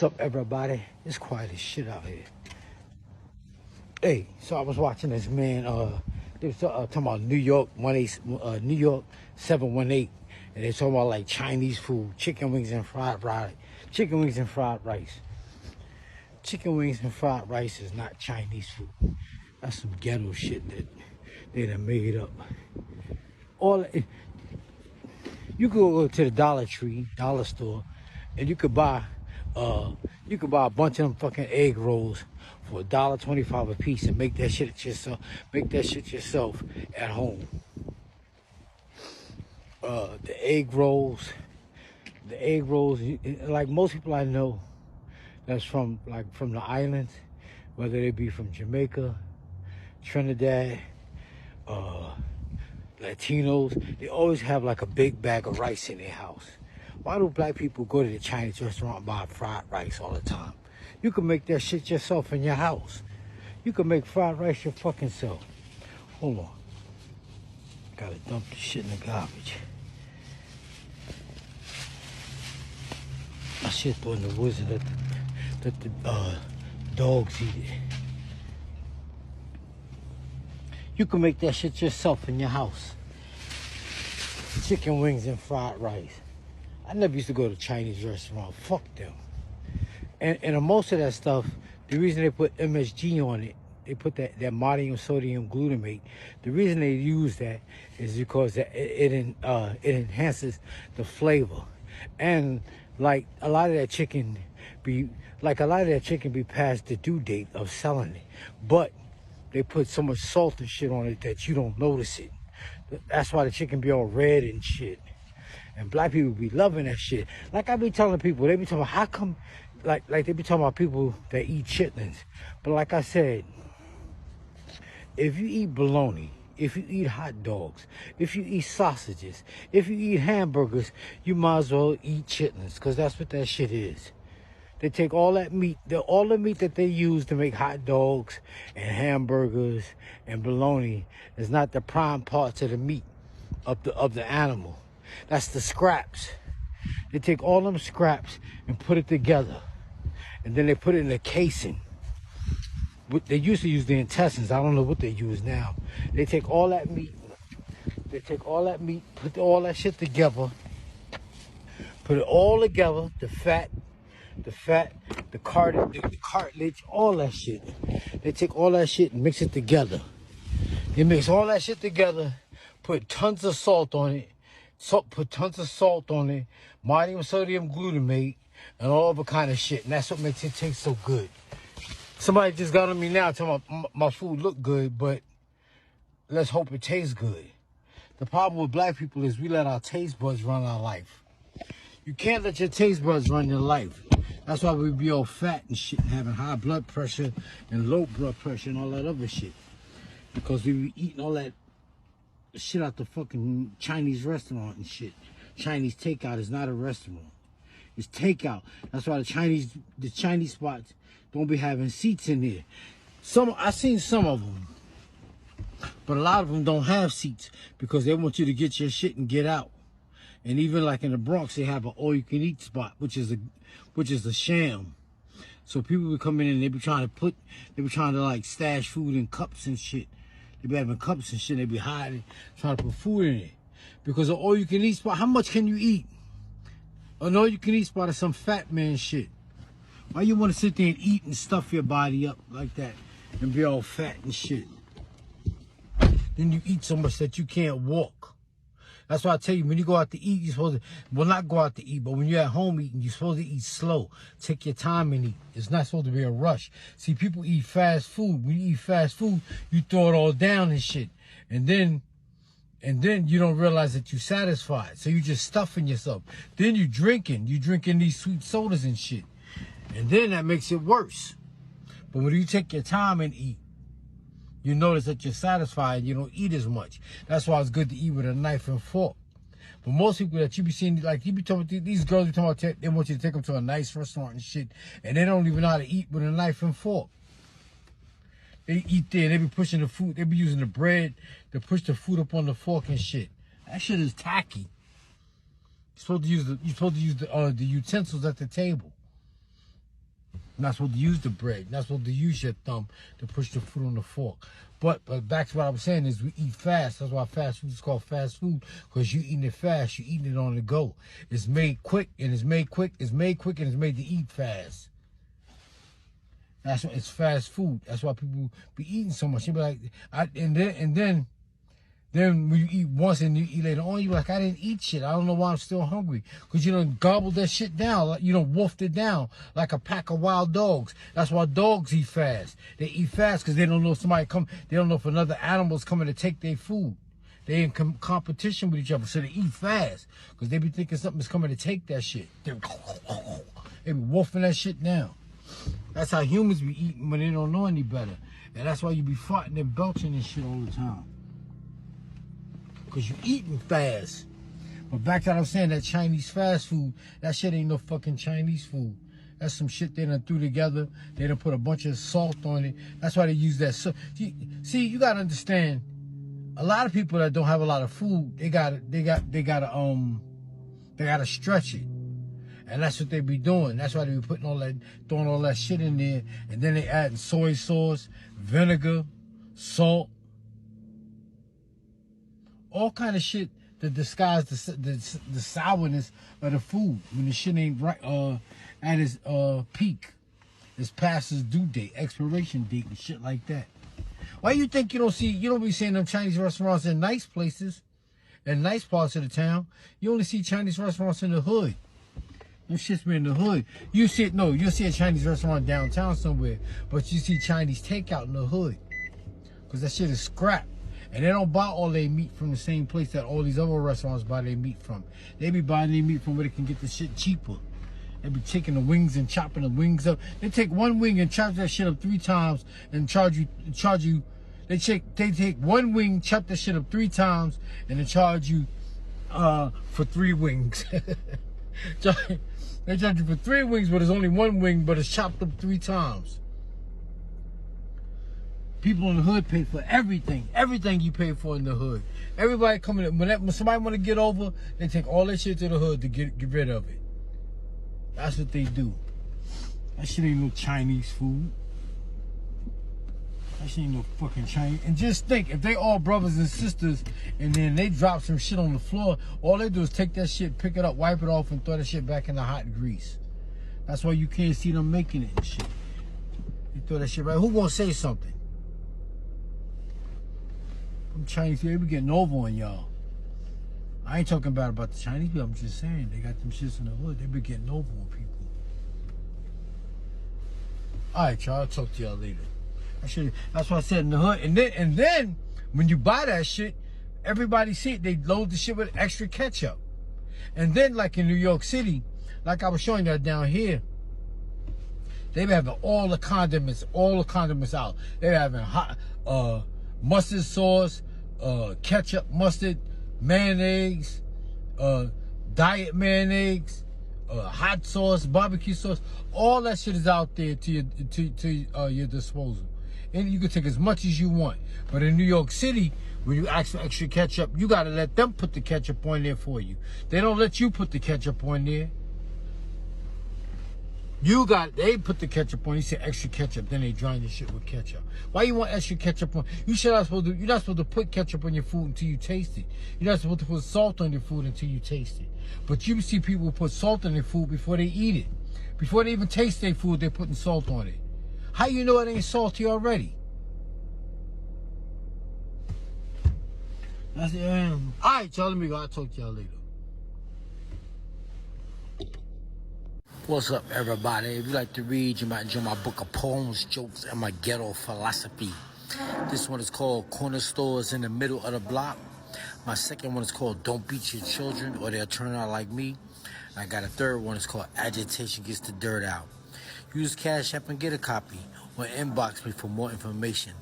What's up, everybody? It's quiet as shit out here. Hey, so I was watching this man. They was talking about New York 18, New York 718, and they talking about like Chinese food, chicken wings and fried rice, chicken wings and fried rice. Chicken wings and fried rice is not Chinese food. That's some ghetto shit that they done made up. All you could go to the Dollar Tree, dollar store, and you could buy a bunch of them fucking egg rolls for $1.25 a piece and make that shit yourself. Make that shit yourself at home. The egg rolls, like most people I know, that's from the islands, whether they be from Jamaica, Trinidad, Latinos, they always have like a big bag of rice in their house. Why do black people go to the Chinese restaurant and buy fried rice all the time? You can make that shit yourself in your house. You can make fried rice your fucking self. Hold on. Gotta dump the shit in the garbage. I shit throw in the woods and let the dogs eat it. You can make that shit yourself in your house. Chicken wings and fried rice. I never used to go to Chinese restaurant. Fuck them. And most of that stuff, the reason they put MSG on it, they put that monosodium sodium glutamate. The reason they use that is because it enhances the flavor. And like a lot of that chicken be past the due date of selling it. But they put so much salt and shit on it that you don't notice it. That's why the chicken be all red and shit. And black people be loving that shit. Like I be telling people, they be talking about how come, like they be talking about people that eat chitlins. But like I said, if you eat bologna, if you eat hot dogs, if you eat sausages, if you eat hamburgers, you might as well eat chitlins, because that's what that shit is. They take all that meat, all the meat that they use to make hot dogs and hamburgers and bologna is not the prime parts of the meat of the animal. That's the scraps. They take all them scraps and put it together. And then they put it in a casing. They used to use the intestines. I don't know what they use now. They take all that meat. Put all that shit together. Put it all together. The fat, the cartilage, all that shit. They take all that shit and mix it together. They mix all that shit together, put tons of salt on it, monosodium sodium glutamate, and all other kind of shit. And that's what makes it taste so good. Somebody just got on me now talking about my food look good, but let's hope it tastes good. The problem with black people is we let our taste buds run our life. You can't let your taste buds run your life. That's why we be all fat and shit and having high blood pressure and low blood pressure and all that other shit. Because we be eating all that shit out the fucking Chinese restaurant and shit. Chinese takeout is not a restaurant. It's takeout. That's why the Chinese spots don't be having seats in there. I seen some of them, but a lot of them don't have seats because they want you to get your shit and get out. And even like in the Bronx, they have an all-you-can-eat spot, which is a sham. So people be coming in and they be trying to like stash food in cups and shit. They be having cups and shit. They be hiding, trying to put food in it. Because an all-you-can-eat spot, how much can you eat? An all-you-can-eat spot is some fat man shit. Why you want to sit there and eat and stuff your body up like that and be all fat and shit? Then you eat so much that you can't walk. That's why I tell you, when you go out to eat, you're supposed to, well, not go out to eat, but when you're at home eating, you're supposed to eat slow. Take your time and eat. It's not supposed to be a rush. See, people eat fast food. When you eat fast food, you throw it all down and shit. And then you don't realize that you're satisfied. So you're just stuffing yourself. Then you're drinking these sweet sodas and shit. And then that makes it worse. But when you take your time and eat, you notice that you're satisfied, you don't eat as much. That's why it's good to eat with a knife and fork. But most people that you be seeing, like you be talking about, these girls be talking about, they want you to take them to a nice restaurant and shit, and they don't even know how to eat with a knife and fork. They eat there, they be pushing the food, they be using the bread to push the food up on the fork and shit. That shit is tacky. You're supposed to use the utensils at the table. Not supposed to use the bread. Not supposed to use your thumb to push the food on the fork. But back to what I was saying is we eat fast. That's why fast food is called fast food. Because you eating it fast. You eating it on the go. It's made quick and it's made quick. It's made quick and it's made to eat fast. That's why it's fast food. That's why people be eating so much. You be like, then when you eat once and you eat later on, you like, I didn't eat shit. I don't know why I'm still hungry. Because you done gobbled that shit down. Like, you done wolfed it down like a pack of wild dogs. That's why dogs eat fast. They eat fast because they don't know somebody come. They don't know if another animal's coming to take their food. They in competition with each other, so they eat fast. Because they be thinking something's coming to take that shit. They be wolfing that shit down. That's how humans be eating when they don't know any better. And that's why you be farting and belching and shit all the time. Because you eating fast. But back to what I was saying, that Chinese fast food, that shit ain't no fucking Chinese food. That's some shit they done threw together. They done put a bunch of salt on it. That's why they use that. See, you gotta understand, a lot of people that don't have a lot of food, they gotta stretch it. And that's what they be doing. That's why they be putting throwing all that shit in there. And then they adding soy sauce, vinegar, salt, all kind of shit to disguise the sourness of the food when the shit ain't right at its peak. It's past its due date, expiration date, and shit like that. Why you think you don't be seeing them Chinese restaurants in nice places, in nice parts of the town? You only see Chinese restaurants in the hood. Them shits be in the hood. You'll see a Chinese restaurant downtown somewhere, but you see Chinese takeout in the hood. Because that shit is scrap. And they don't buy all their meat from the same place that all these other restaurants buy their meat from. They be buying their meat from where they can get the shit cheaper. They be taking the wings and chopping the wings up. They take one wing and chop that shit up 3 times and charge you. They take one wing, chop that shit up 3 times, and then charge you for 3 wings. They charge you for 3 wings, but it's only 1 wing, but it's chopped up 3 times. People in the hood pay for everything. Everything you pay for in the hood. Everybody coming in. When somebody want to get over, they take all that shit to the hood to get rid of it. That's what they do. That shit ain't no Chinese food. That shit ain't no fucking Chinese. And just think, if they all brothers and sisters, and then they drop some shit on the floor, all they do is take that shit, pick it up, wipe it off, and throw that shit back in the hot grease. That's why you can't see them making it and shit. They throw that shit right. Who gonna say something? Them Chinese people, they be getting over on y'all. I ain't talking about the Chinese people. I'm just saying, they got them shits in the hood. They be getting over on people. Alright, y'all. I'll talk to y'all later. That's what I said in the hood. And then, when you buy that shit, everybody see it. They load the shit with extra ketchup. And then, like in New York City, like I was showing you down here, they be having all the condiments out. They having hot mustard sauce, ketchup, mustard, mayonnaise, diet mayonnaise, hot sauce, barbecue sauce. All that shit is out there to your disposal. And you can take as much as you want. But in New York City, when you ask for extra ketchup, you gotta let them put the ketchup on there for you. They don't let you put the ketchup on there. They put the ketchup on. You say extra ketchup, then they drown your shit with ketchup. Why you want extra ketchup on? You're not supposed to put ketchup on your food until you taste it. You're not supposed to put salt on your food until you taste it. But you see people put salt on their food before they eat it. Before they even taste their food, they're putting salt on it. How you know it ain't salty already? That's it. Alright, y'all, let me go. I'll talk to y'all later. What's up, everybody? If you like to read, you might enjoy my book of poems, jokes, and my ghetto philosophy. This one is called Corner Stores in the Middle of the Block. My second one is called Don't Beat Your Children or They'll Turn Out Like Me. I got a third one. It's called Agitation Gets the Dirt Out. Use Cash App and get a copy or inbox me for more information.